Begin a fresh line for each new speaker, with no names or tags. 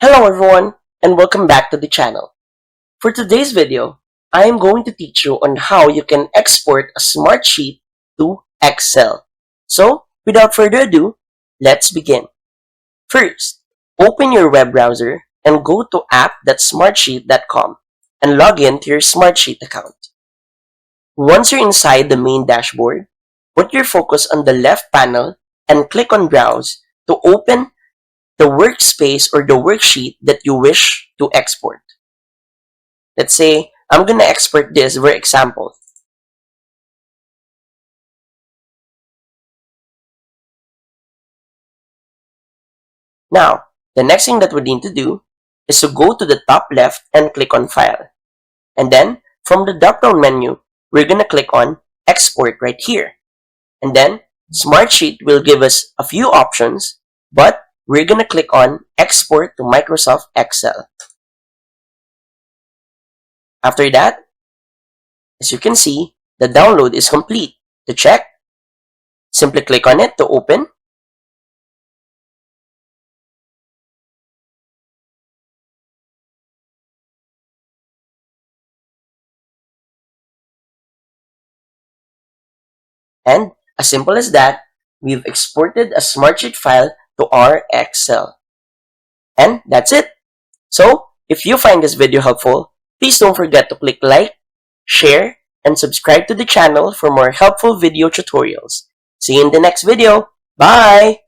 Hello everyone and welcome back to the channel. For today's video, I am going to teach you on how you can export a Smartsheet to Excel. So, without further ado, let's begin. First, open your web browser and go to app.smartsheet.com and log in to your Smartsheet account. Once you're inside the main dashboard, put your focus on the left panel and click on Browse to open the workspace or the worksheet that you wish to export. Let's say I'm going to export this for example. Now, the next thing that we need to do is to go to the top left and click on File. And then, from the drop-down menu, we're going to click on Export right here. And then, Smartsheet will give us a few options, but we're going to click on Export to Microsoft Excel. After that, as you can see, the download is complete. To check, simply click on it to open. And as simple as that, we've exported a Smartsheet file to our Excel. And that's it. So, if you find this video helpful, please don't forget to click like, share, and subscribe to the channel for more helpful video tutorials. See you in the next video. Bye!